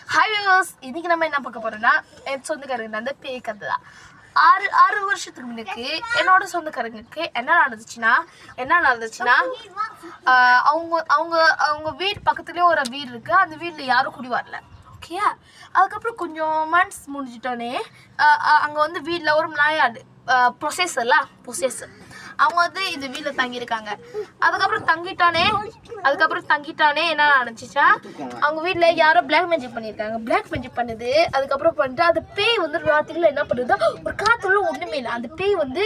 Hi viewers, இன்னைக்கு நம்ம என்ன பார்க்க போறோம்னா என் சொந்தக்காரங்க அந்த பேய் கதை தான். ஆறு வருஷத்துக்கு முன்னுக்கு என்னோட சொந்தக்காரங்களுக்கு என்ன நடந்துச்சுன்னா அவங்க அவங்க அவங்க வீடு பக்கத்துலேயே ஒரு வீடு இருக்கு. அந்த வீட்டில் யாரும் குடி வரல. ஓகே, அதுக்கப்புறம் கொஞ்சம் மந்த்ஸ் முடிஞ்சிட்டோன்னே அங்கே வந்து வீட்டில் ஒரு நாயாடு ப்ரொசேசர் அவங்க வந்து இந்த வீட்டில் தங்கியிருக்காங்க. அதுக்கப்புறம் தங்கிட்டானே என்ன நினச்சிச்சா, அவங்க வீட்டில் யாரோ பிளாக் மேஜிக் பண்ணியிருக்காங்க. பிளாக் மேஜிக் பண்ணுது. அதுக்கப்புறம் பண்ணிட்டு அந்த பேய் வந்து ராத்திரியில் என்ன பண்ணுது, ஒரு காற்றுள்ள ஒன்றுமே இல்லை. அந்த பேய் வந்து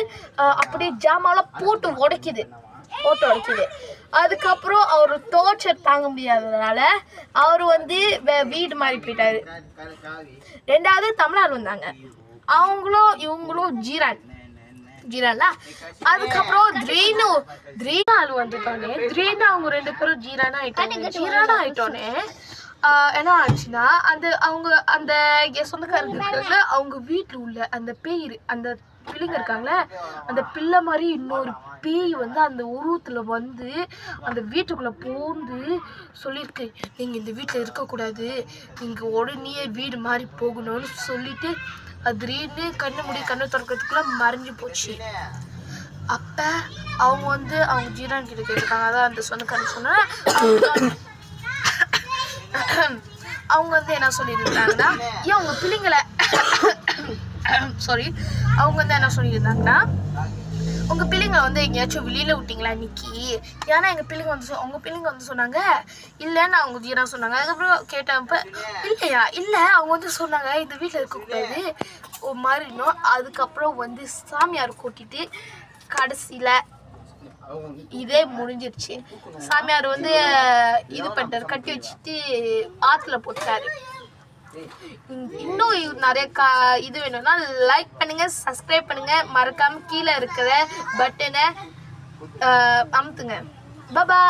அப்படியே ஜாமாலாம் போட்டு உடைக்குது. அதுக்கப்புறம் அவர் டோர்ச்சர் தாங்க முடியாததுனால அவர் வந்து வீடு மாறி போயிட்டாரு. ரெண்டாவது தமிழ்நாடு வந்தாங்க. இவங்களும் ஜீரான்ல. அதுக்கப்புறம் த்ரீனால் வந்துட்டோன்னே அவங்க ரெண்டு பேரும் ஜீரானா ஆயிட்டோன்னே என்ன ஆச்சுன்னா, அந்த சொந்தக்காரங்க அவங்க வீட்டில் உள்ள அந்த பேய் அந்த பிள்ளைங்க இருக்காங்களே, அந்த பிள்ளை மாதிரி இன்னொரு பேய் வந்து அந்த உருவத்தில் வந்து அந்த வீட்டுக்குள்ளே பூந்து சொல்லியிருக்கு, நீங்கள் இந்த வீட்டில் இருக்கக்கூடாது, நீங்கள் உடனே வீடு மாதிரி போகணும்னு சொல்லிட்டு அது திடீர்னு கண்ணு திறக்கிறதுக்குள்ள மறைஞ்சு போச்சு. அப்போ அவங்க வந்து அவங்க ஜீரான் கிட்ட கேட்டிருக்காங்க. அதான் அந்த சொந்தக்காரன் சொன்னா அவங்க வந்து என்ன சொல்லியிருந்தாங்கன்னா, ஏன் உங்கள் பிள்ளைங்களை அவங்க வந்து என்ன சொல்லியிருந்தாங்கன்னா, உங்கள் பிள்ளைங்க வந்து எங்கேயாச்சும் வெளியில் விட்டிங்களா இன்னைக்கு? ஏன்னா உங்கள் பிள்ளைங்க வந்து சொன்னாங்க இல்லைன்னு அவங்க ஜீரா சொன்னாங்க. அதுக்கப்புறம் கேட்டப்ப இல்லை அவங்க வந்து சொன்னாங்க இந்த வீட்டில் இருக்கக்கூடாது ஒரு மாதிரினோம். அதுக்கப்புறம் வந்து சாமியார் கூட்டிட்டு கடைசியில் இதே முடிஞ்சிருச்சு. சாமியார் வந்து இது பண்ணிட்டாரு, கட்டி வச்சுட்டு ஆற்றுல போட்டாரு. இன்னும் நிறைய இது வேணும்னா லைக் பண்ணுங்க, சப்ஸ்கிரைப் பண்ணுங்க, மறக்காம கீழே இருக்கிற பட்டனை அமுத்துங்க. பாய்.